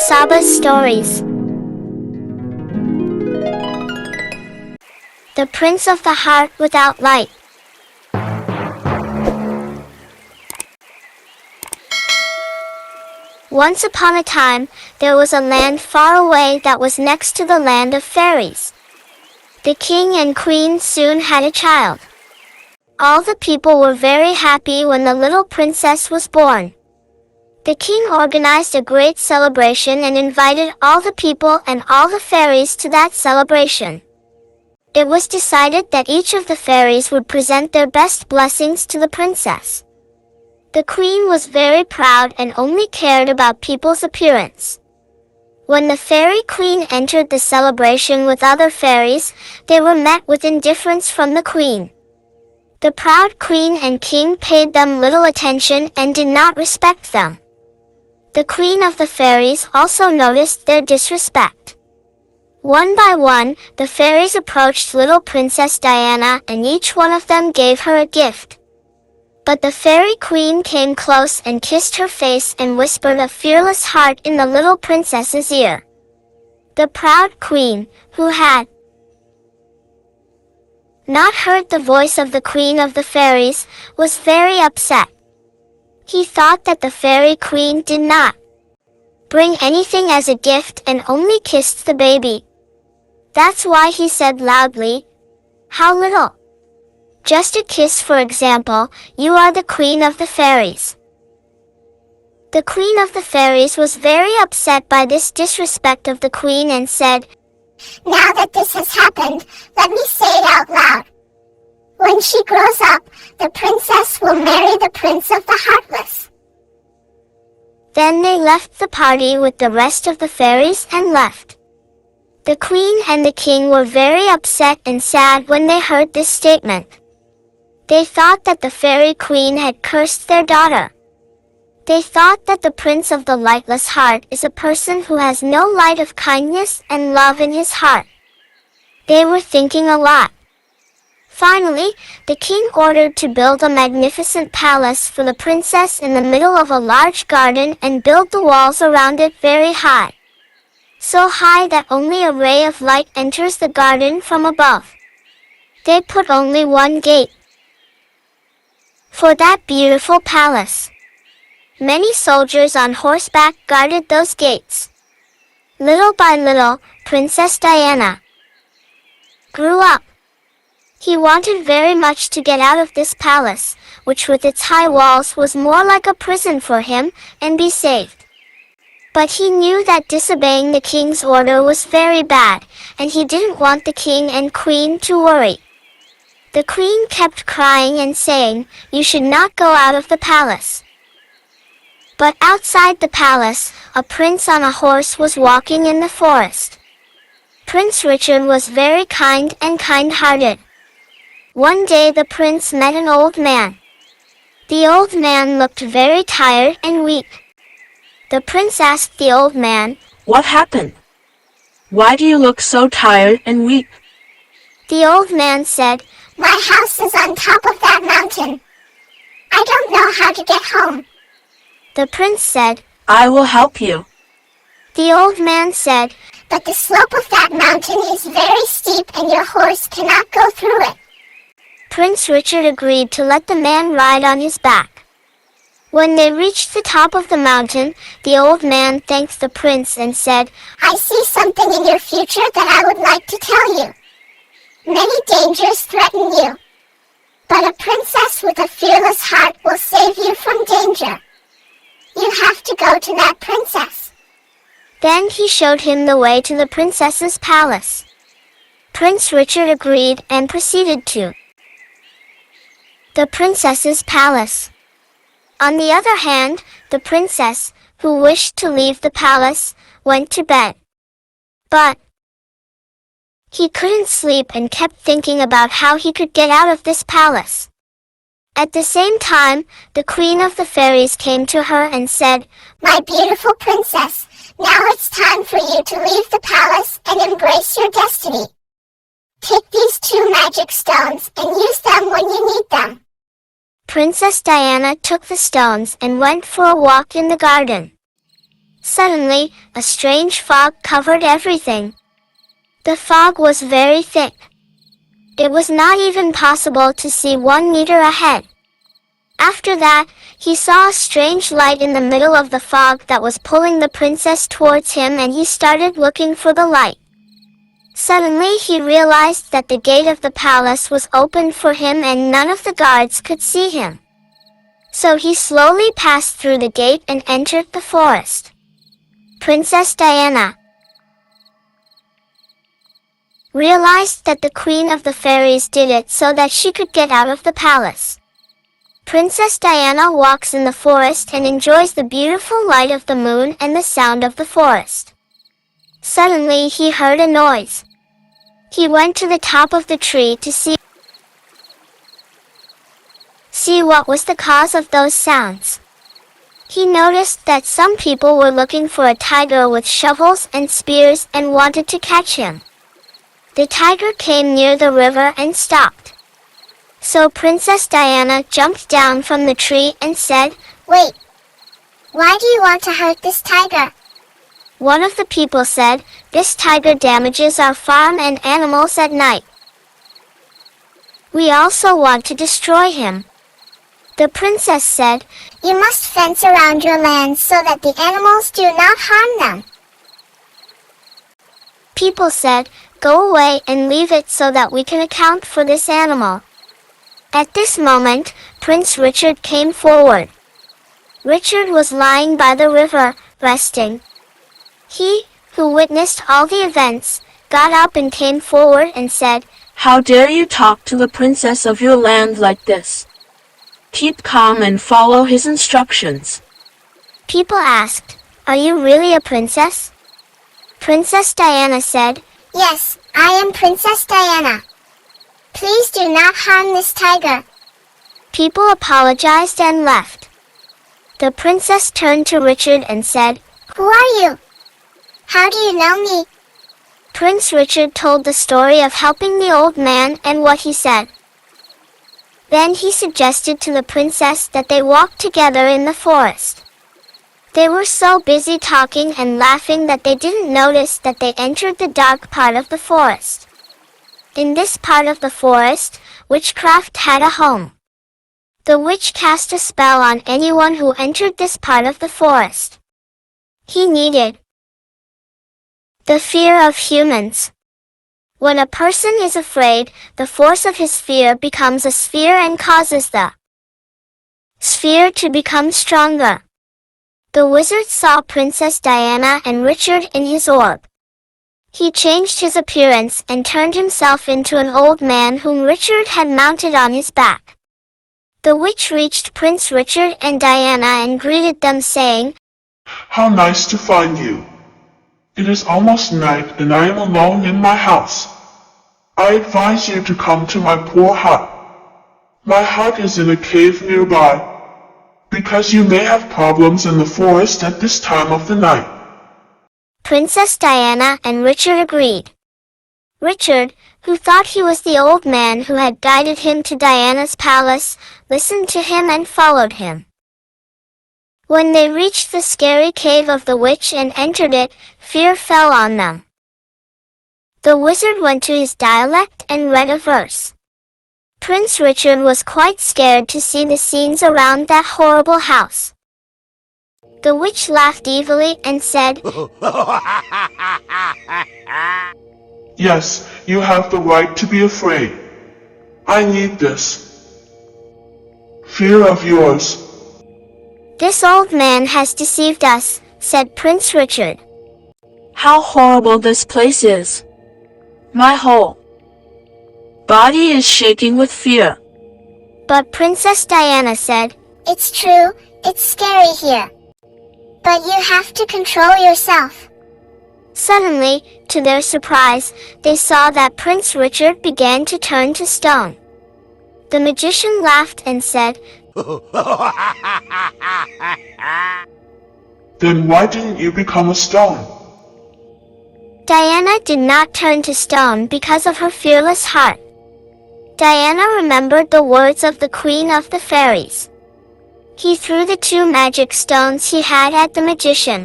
Saba's stories. The Prince of the Heart Without Light. Once upon a time, there was a land far away that was next to the land of fairies. The king and queen soon had a child. All the people were very happy when the little princess was born. The king organized a great celebration and invited all the people and all the fairies to that celebration. It was decided that each of the fairies would present their best blessings to the princess. The queen was very proud and only cared about people's appearance. When the fairy queen entered the celebration with other fairies, they were met with indifference from the queen. The proud queen and king paid them little attention and did not respect them. The queen of the fairies also noticed their disrespect. One by one, the fairies approached little Princess Diana and each one of them gave her a gift. But the fairy queen came close and kissed her face and whispered a fearless heart in the little princess's ear. The proud queen, who had not heard the voice of the queen of the fairies, was very upset. He thought that the fairy queen did not bring anything as a gift and only kissed the baby. That's why he said loudly, "How little! Just a kiss, for example, you are the queen of the fairies." The queen of the fairies was very upset by this disrespect of the queen and said, "Now that this has happened, let me say it out loud. When she grows up, the princess will marry the prince of the heartless." Then they left the party with the rest of the fairies and left. The queen and the king were very upset and sad when they heard this statement. They thought that the fairy queen had cursed their daughter. They thought that the prince of the lightless heart is a person who has no light of kindness and love in his heart. They were thinking a lot. Finally, the king ordered to build a magnificent palace for the princess in the middle of a large garden and build the walls around it very high. So high that only a ray of light enters the garden from above. They put only one gate for that beautiful palace. Many soldiers on horseback guarded those gates. Little by little, Princess Diana grew up. He wanted very much to get out of this palace, which with its high walls was more like a prison for him, and be saved. But he knew that disobeying the king's order was very bad, and he didn't want the king and queen to worry. The queen kept crying and saying, "You should not go out of the palace." But outside the palace, a prince on a horse was walking in the forest. Prince Richard was very kind and kind-hearted. One day the prince met an old man. The old man looked very tired and weak. The prince asked the old man, "What happened? Why do you look so tired and weak?" The old man said, "My house is on top of that mountain. I don't know how to get home." The prince said, "I will help you." The old man said, "But the slope of that mountain is very steep and your horse cannot go through it." Prince Richard agreed to let the man ride on his back. When they reached the top of the mountain, the old man thanked the prince and said, "I see something in your future that I would like to tell you. Many dangers threaten you, but a princess with a fearless heart will save you from danger. You have to go to that princess." Then he showed him the way to the princess's palace. Prince Richard agreed and proceeded to the princess's palace. On the other hand, the princess, who wished to leave the palace, went to bed. But he couldn't sleep and kept thinking about how he could get out of this palace. At the same time, the queen of the fairies came to her and said, "My beautiful princess, now it's time for you to leave the palace and embrace your destiny. Take these 2 magic stones and use them when you need them." Princess Diana took the stones and went for a walk in the garden. Suddenly, a strange fog covered everything. The fog was very thick. It was not even possible to see 1 meter ahead. After that, he saw a strange light in the middle of the fog that was pulling the princess towards him, and he started looking for the light. Suddenly he realized that the gate of the palace was open for him and none of the guards could see him. So he slowly passed through the gate and entered the forest. Princess Diana realized that the queen of the fairies did it so that she could get out of the palace. Princess Diana walks in the forest and enjoys the beautiful light of the moon and the sound of the forest. Suddenly he heard a noise. He went to the top of the tree to see what was the cause of those sounds. He noticed that some people were looking for a tiger with shovels and spears and wanted to catch him. The tiger came near the river and stopped. So Princess Diana jumped down from the tree and said, "Wait! Why do you want to hurt this tiger?" One of the people said, "This tiger damages our farm and animals at night. We also want to destroy him." The princess said, "You must fence around your land so that the animals do not harm them." People said, "Go away and leave it so that we can account for this animal." At this moment, Prince Richard came forward. Richard was lying by the river, resting. He, who witnessed all the events, got up and came forward and said, How dare you talk to the princess of your land like this? Keep calm and follow his instructions. People asked, "Are you really a princess?" Princess Diana said, "Yes, I am Princess Diana. Please do not harm this tiger." People apologized and left. The princess turned to Richard and said, "Who are you? How do you know me?" Prince Richard told the story of helping the old man and what he said. Then he suggested to the princess that they walk together in the forest. They were so busy talking and laughing that they didn't notice that they entered the dark part of the forest. In this part of the forest, witchcraft had a home. The witch cast a spell on anyone who entered this part of the forest. He needed the fear of humans. When a person is afraid, the force of his fear becomes a sphere and causes the sphere to become stronger. The wizard saw Princess Diana and Richard in his orb. He changed his appearance and turned himself into an old man whom Richard had mounted on his back. The witch reached Prince Richard and Diana and greeted them, saying, "How nice to find you. It is almost night and I am alone in my house. I advise you to come to my poor hut. My hut is in a cave nearby, because you may have problems in the forest at this time of the night." Princess Diana and Richard agreed. Richard, who thought he was the old man who had guided him to Diana's palace, listened to him and followed him. When they reached the scary cave of the witch and entered it, fear fell on them. The wizard went to his dialect and read a verse. Prince Richard was quite scared to see the scenes around that horrible house. The witch laughed evilly and said, "Yes, you have the right to be afraid. I need this fear of yours." "This old man has deceived us," said Prince Richard. How horrible this place is. My whole body is shaking with fear. But Princess Diana said, "It's true, it's scary here. But you have to control yourself." Suddenly, to their surprise, they saw that Prince Richard began to turn to stone. The magician laughed and said, "Then why didn't you become a stone?" Diana did not turn to stone because of her fearless heart. Diana remembered the words of the Queen of the Fairies. He threw the 2 magic stones he had at the magician.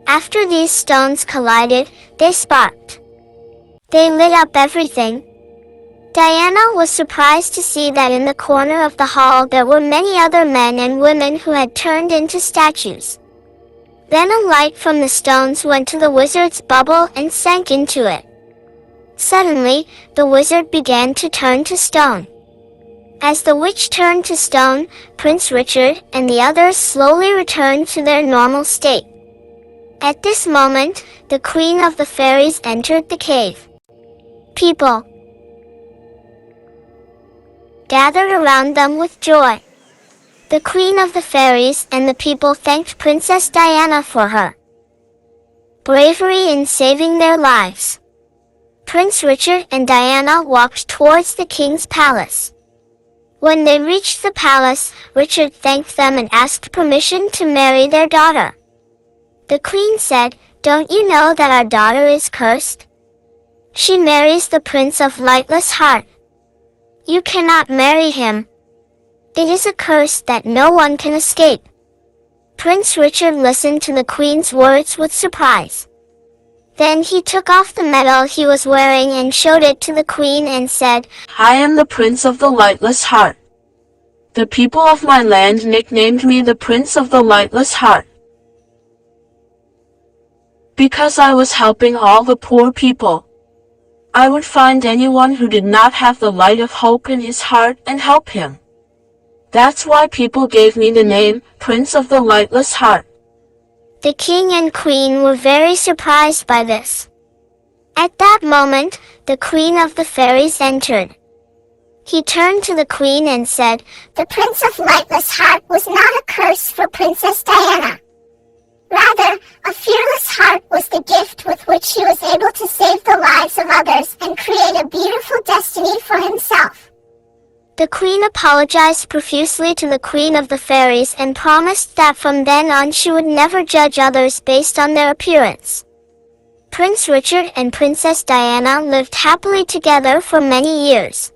After these stones collided, they sparked. They lit up everything. Diana was surprised to see that in the corner of the hall there were many other men and women who had turned into statues. Then a light from the stones went to the wizard's bubble and sank into it. Suddenly, the wizard began to turn to stone. As the witch turned to stone, Prince Richard and the others slowly returned to their normal state. At this moment, the queen of the fairies entered the cave. People gathered around them with joy. The queen of the fairies and the people thanked Princess Diana for her bravery in saving their lives. Prince Richard and Diana walked towards the king's palace. When they reached the palace, Richard thanked them and asked permission to marry their daughter. The queen said, "Don't you know that our daughter is cursed? She marries the Prince of Lightless Heart. You cannot marry him. It is a curse that no one can escape." Prince Richard listened to the queen's words with surprise. Then he took off the medal he was wearing and showed it to the queen and said, I am the Prince of the Lightless Heart. The people of my land nicknamed me the Prince of the Lightless Heart, because I was helping all the poor people. I would find anyone who did not have the light of hope in his heart and help him. That's why people gave me the name, Prince of the Lightless Heart. The king and queen were very surprised by this. At that moment, the queen of the fairies entered. He turned to the queen and said, "The Prince of Lightless Heart was not a curse for Princess Diana. Rather, a fearless heart was the gift with which he was able to save the lives of others and create a beautiful destiny for himself." The queen apologized profusely to the queen of the fairies and promised that from then on she would never judge others based on their appearance. Prince Richard and Princess Diana lived happily together for many years.